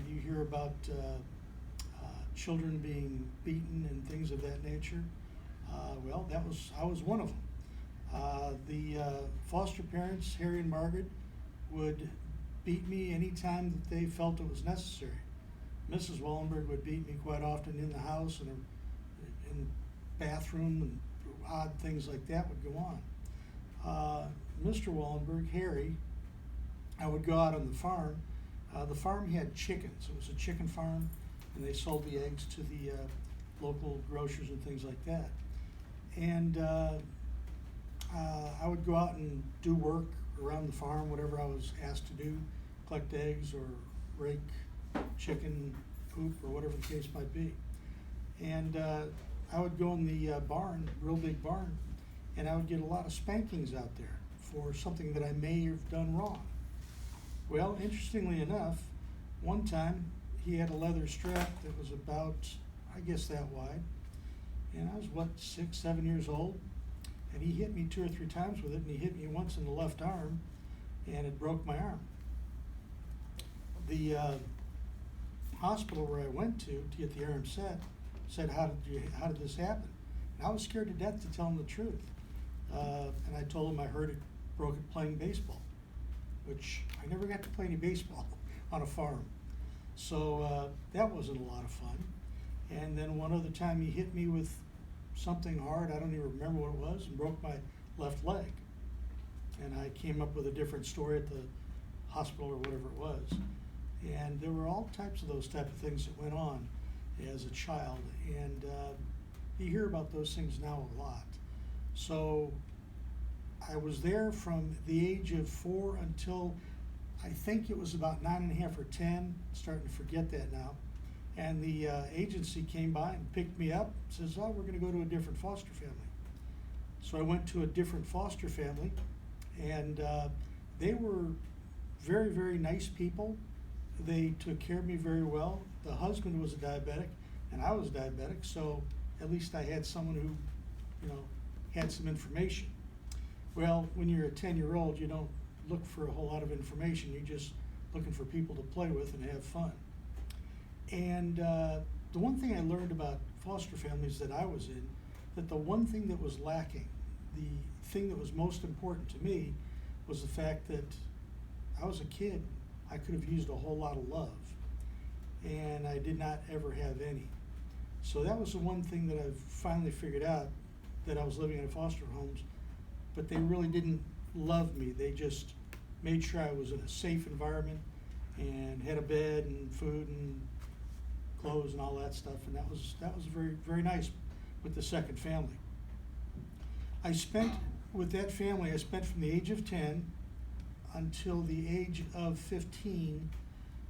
You hear about children being beaten and things of that nature. Well, I was one of them. The foster parents, Harry and Margaret, would beat me anytime that they felt it was necessary. Mrs. Wallenberg would beat me quite often in the house and in the bathroom, and odd things like that would go on. Mr. Wallenberg, Harry, I would go out on the farm. The farm had chickens. It was a chicken farm, and they sold the eggs to the local grocers and things like that. And I would go out and do work around the farm, whatever I was asked to do, collect eggs or rake chicken poop or whatever the case might be. And I would go in the barn, real big barn, and I would get a lot of spankings out there for something that I may have done wrong. Well, interestingly enough, one time he had a leather strap that was about, I guess, that wide. And I was, 6, 7 years old. And he hit me 2 or 3 times with it, and he hit me once in the left arm, and it broke my arm. The hospital where I went to get the arm set said, how did this happen? And I was scared to death to tell him the truth. And I told him I heard it broke it playing baseball, which I never got to play any baseball on a farm. So that wasn't a lot of fun. And then one other time he hit me with something hard, I don't even remember what it was, and broke my left leg. And I came up with a different story at the hospital or whatever it was. And there were all types of those type of things that went on as a child. And you hear about those things now a lot. So I was there from the age of 4 until I think it was about 9.5 or 10, starting to forget that now. And the agency came by and picked me up, says, oh, we're gonna go to a different foster family. So I went to a different foster family, and they were very, very nice people. They took care of me very well. The husband was a diabetic, and I was diabetic, so at least I had someone who, had some information. Well, when you're a 10-year-old, you don't look for a whole lot of information. You're just looking for people to play with and have fun. And the one thing I learned about foster families that I was in, that the one thing that was lacking, the thing that was most important to me, was the fact that I was a kid. I could have used a whole lot of love, and I did not ever have any. So that was the one thing that I've finally figured out, that I was living in foster homes, but they really didn't love me. They just made sure I was in a safe environment and had a bed and food and clothes and all that stuff, and that was very, very nice with the second family. I spent with that family, I spent from the age of 10 until the age of 15,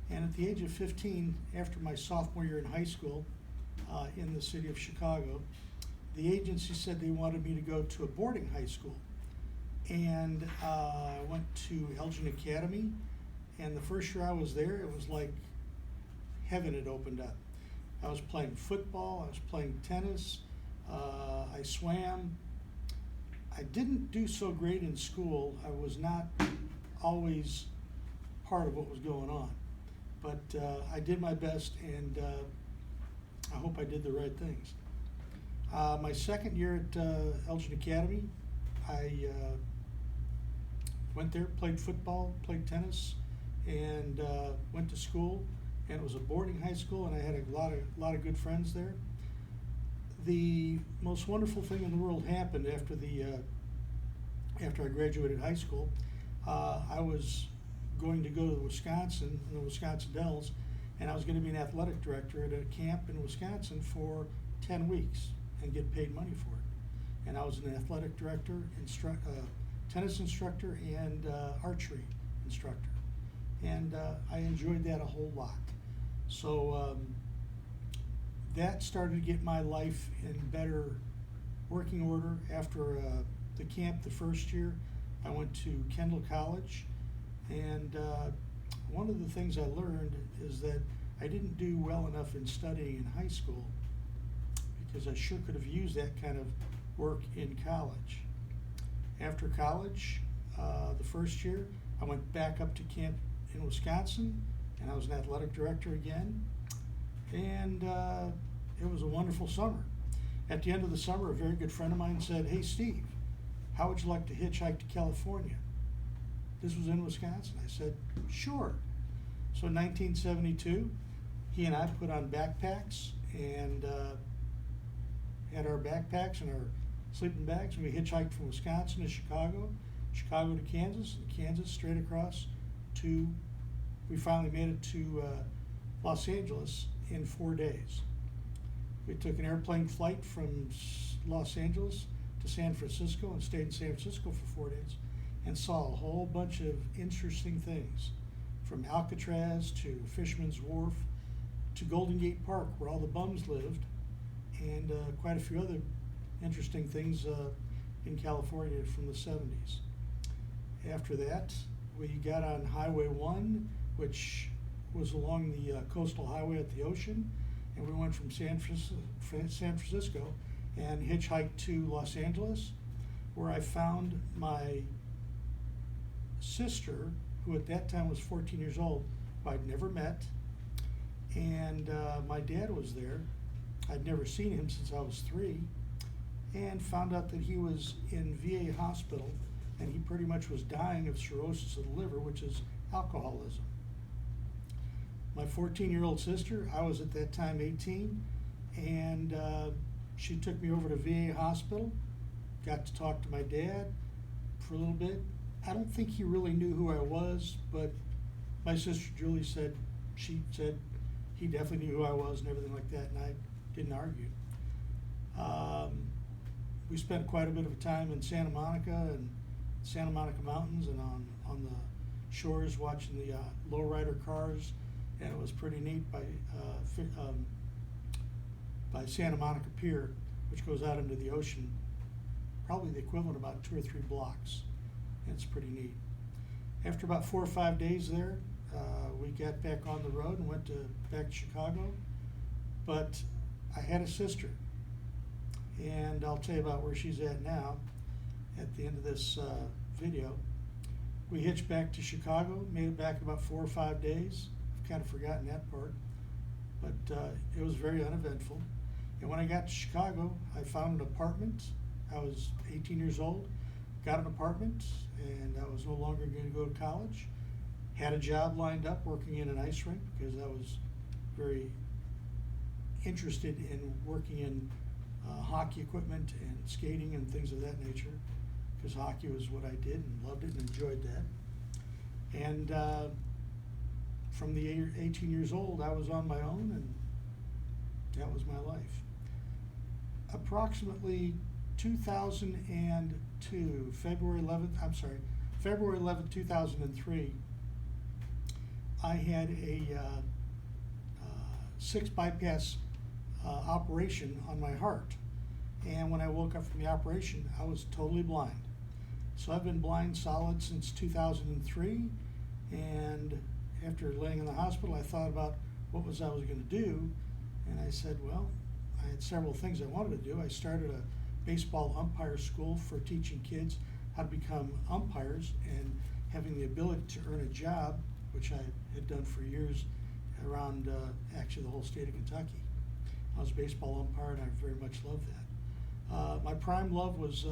and at the age of 15, after my sophomore year in high school in the city of Chicago, the agency said they wanted me to go to a boarding high school. And I went to Elgin Academy, and the first year I was there, it was like heaven had opened up. I was playing football, I was playing tennis, I swam. I didn't do so great in school. I was not always part of what was going on, but I did my best, and I hope I did the right things. My second year at Elgin Academy, I went there, played football, played tennis, and went to school. And it was a boarding high school, and I had a lot of good friends there. The most wonderful thing in the world happened after I graduated high school. I was going to go to Wisconsin, the Wisconsin Dells, and I was going to be an athletic director at a camp in Wisconsin for 10 weeks and get paid money for it. And I was an athletic director, tennis instructor, and archery instructor. And I enjoyed that a whole lot. So that started to get my life in better working order. After the camp the first year, I went to Kendall College, and one of the things I learned is that I didn't do well enough in studying in high school, because I sure could have used that kind of work in college. After college, the first year, I went back up to camp in Wisconsin, and I was an athletic director again. And it was a wonderful summer. At the end of the summer, a very good friend of mine said, "Hey, Steve, how would you like to hitchhike to California?" This was in Wisconsin. I said, "Sure." So in 1972, he and I put on backpacks and had our backpacks and our sleeping bags, and we hitchhiked from Wisconsin to Chicago, Chicago to Kansas, and Kansas straight across to, we finally made it to Los Angeles in 4 days. We took an airplane flight from Los Angeles to San Francisco and stayed in San Francisco for 4 days and saw a whole bunch of interesting things, from Alcatraz to Fisherman's Wharf to Golden Gate Park, where all the bums lived, and quite a few other interesting things in California from the 70s. After that, we got on Highway 1, which was along the coastal highway at the ocean, and we went from San Francisco and hitchhiked to Los Angeles, where I found my sister, who at that time was 14 years old, who I'd never met, and my dad was there. I'd never seen him since I was 3, and found out that he was in VA hospital, and he pretty much was dying of cirrhosis of the liver, which is alcoholism. My 14-year-old sister, I was at that time 18, and she took me over to VA hospital, got to talk to my dad for a little bit. I don't think he really knew who I was, but my sister Julie said, she said he definitely knew who I was and everything like that, and I didn't argue. We spent quite a bit of time in Santa Monica and Santa Monica Mountains and on the shores watching the lowrider cars, and it was pretty neat by Santa Monica Pier, which goes out into the ocean, probably the equivalent of about 2 or 3 blocks. And it's pretty neat. After about 4 or 5 days there, we got back on the road and went back to Chicago. But I had a sister, and I'll tell you about where she's at now at the end of this video. We hitched back to Chicago, made it back in about 4 or 5 days. I've kind of forgotten that part, but it was very uneventful. And when I got to Chicago, I found an apartment. I was 18 years old, got an apartment, and I was no longer going to go to college. Had a job lined up working in an ice rink because I was very interested in working in hockey equipment and skating and things of that nature, because hockey was what I did and loved it and enjoyed that. And from the 18 years old, I was on my own, and that was my life. Approximately 2002, February 11th, 2003, I had a 6 bypass operation on my heart. And when I woke up from the operation, I was totally blind. So I've been blind solid since 2003, and after laying in the hospital, I thought about what I was going to do, and I said, well, I had several things I wanted to do. I started a baseball umpire school for teaching kids how to become umpires and having the ability to earn a job, which I had done for years around actually the whole state of Kentucky. I was a baseball umpire, and I very much loved that. My prime love was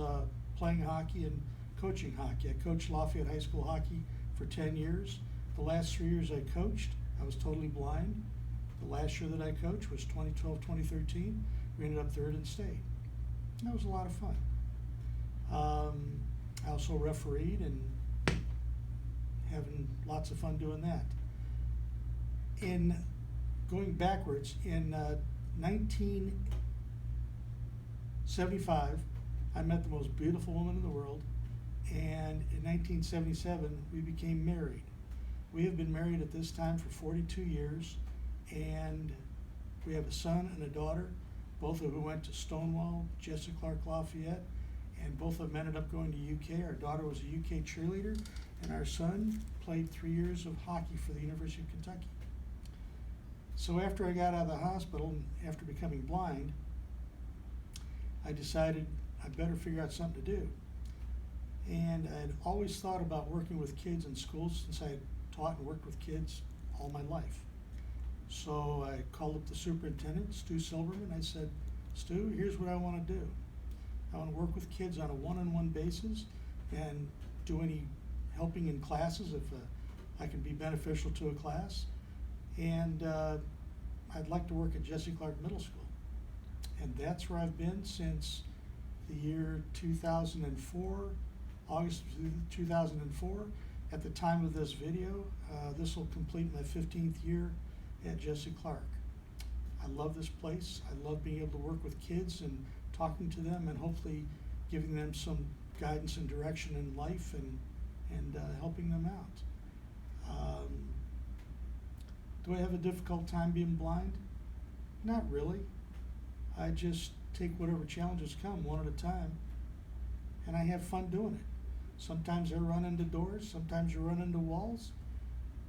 playing hockey and coaching hockey. I coached Lafayette High School hockey for 10 years. The last 3 years I coached, I was totally blind. The last year that I coached was 2012-2013. We ended up 3rd in state. And that was a lot of fun. I also refereed and having lots of fun doing that. In going backwards, in 1975, I met the most beautiful woman in the world, and in 1977, we became married. We have been married at this time for 42 years, and we have a son and a daughter, both of whom went to Stonewall, Jesse Clark Lafayette, and both of them ended up going to UK. Our daughter was a UK cheerleader, and our son played 3 years of hockey for the University of Kentucky. So after I got out of the hospital, and after becoming blind, I decided I better figure out something to do. And I had always thought about working with kids in schools, since I had taught and worked with kids all my life. So I called up the superintendent, Stu Silverman. I said, Stu, here's what I want to do. I want to work with kids on a one-on-one basis and do any helping in classes if I can be beneficial to a class. And I'd like to work at Jesse Clark Middle School. And that's where I've been since the year 2004, August of 2004. At the time of this video, this will complete my 15th year at Jesse Clark. I love this place. I love being able to work with kids and talking to them and hopefully giving them some guidance and direction in life and helping them out. Do I have a difficult time being blind? Not really. I just take whatever challenges come one at a time, and I have fun doing it. Sometimes I run into doors, sometimes you run into walls,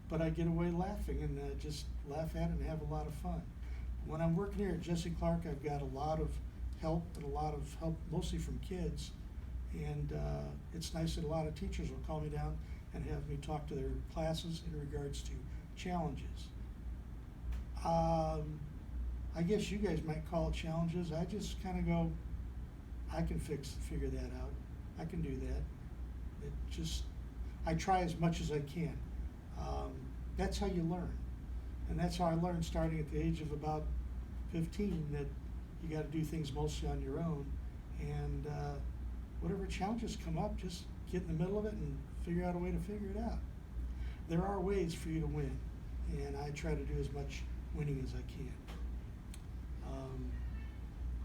but I get away laughing and just laugh at it and have a lot of fun. When I'm working here at Jesse Clark, I've got a lot of help and a lot of help mostly from kids, and it's nice that a lot of teachers will call me down and have me talk to their classes in regards to challenges. I guess you guys might call it challenges. I just kind of go, I can figure that out. I can do that. I try as much as I can. That's how you learn. And that's how I learned starting at the age of about 15 that you got to do things mostly on your own. And whatever challenges come up, just get in the middle of it and figure out a way to figure it out. There are ways for you to win, and I try to do as much winning as I can.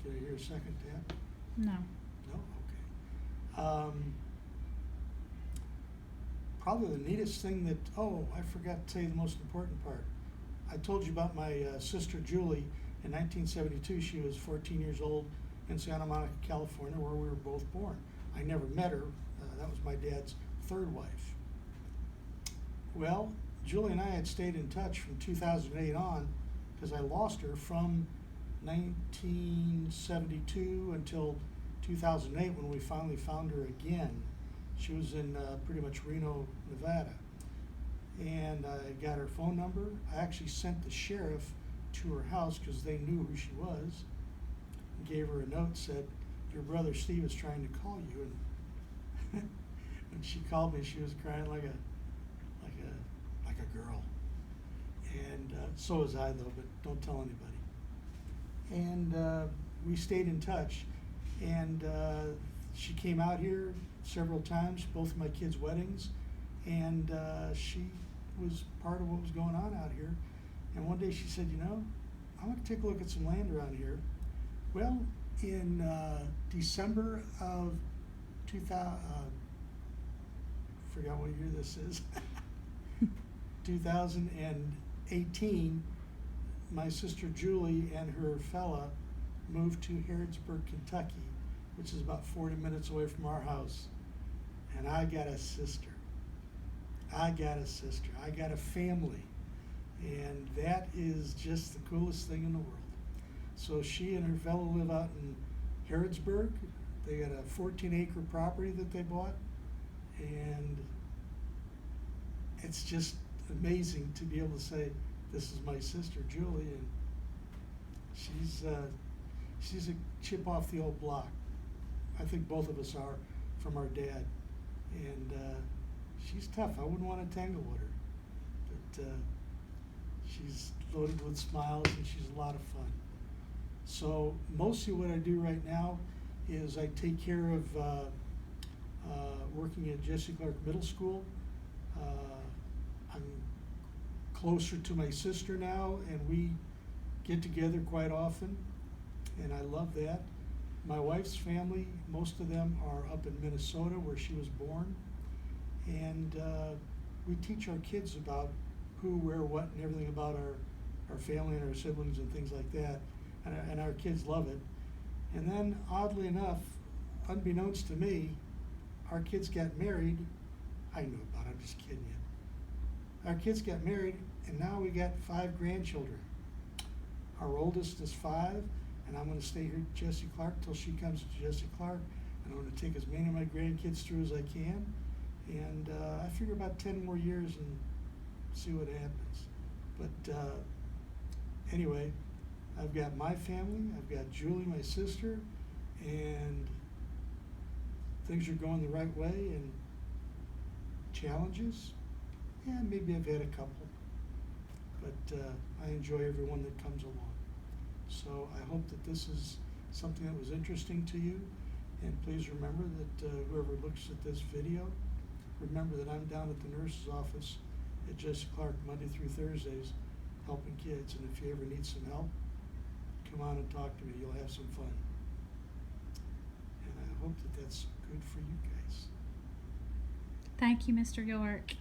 Did I hear a second tap? No. No? Okay. Probably the neatest thing that, I forgot to tell you the most important part. I told you about my sister Julie. In 1972, she was 14 years old in Santa Monica, California, where we were both born. I never met her. That was my dad's third wife. Well, Julie and I had stayed in touch from 2008 on because I lost her from 1972 until 2008 when we finally found her again. She was in pretty much Reno, Nevada. And I got her phone number. I actually sent the sheriff to her house because they knew who she was. And gave her a note, said, your brother Steve is trying to call you. And when she called me, she was crying like a girl. And so was I though, but don't tell anybody. And we stayed in touch. And she came out here several times, both of my kids' weddings, and she was part of what was going on out here. And one day she said, I want to take a look at some land around here. Well, in December of 2000, forgot what year this is, 2018, my sister Julie and her fella moved to Harrodsburg, Kentucky, which is about 40 minutes away from our house. And I got a sister. I got a family. And that is just the coolest thing in the world. So she and her fellow live out in Harrodsburg. They got a 14-acre property that they bought. And it's just amazing to be able to say, this is my sister, Julie, and she's a chip off the old block. I think both of us are from our dad. And she's tough. I wouldn't want to tangle with her. But she's loaded with smiles and she's a lot of fun. So mostly what I do right now is I take care of working at Jesse Clark Middle School. I'm closer to my sister now, and we get together quite often, and I love that. My wife's family, most of them are up in Minnesota where she was born, and we teach our kids about who, where, what, and everything about our family and our siblings and things like that, and our kids love it. And then, oddly enough, unbeknownst to me, our kids got married. I knew about it, I'm just kidding you. Our kids got married, and now we got 5 grandchildren. Our oldest is 5, and I'm going to stay here at Jesse Clark till she comes to Jesse Clark, and I'm going to take as many of my grandkids through as I can. And I figure about 10 more years and see what happens. But anyway, I've got my family, I've got Julie, my sister, and things are going the right way. And challenges, yeah, maybe I've had a couple, but I enjoy everyone that comes along. So I hope that this is something that was interesting to you, and please remember that whoever looks at this video, remember that I'm down at the nurse's office at Jesse Clark Monday through Thursdays helping kids, and if you ever need some help, come on and talk to me. You'll have some fun. And I hope that that's good for you guys. Thank you, Mr. York.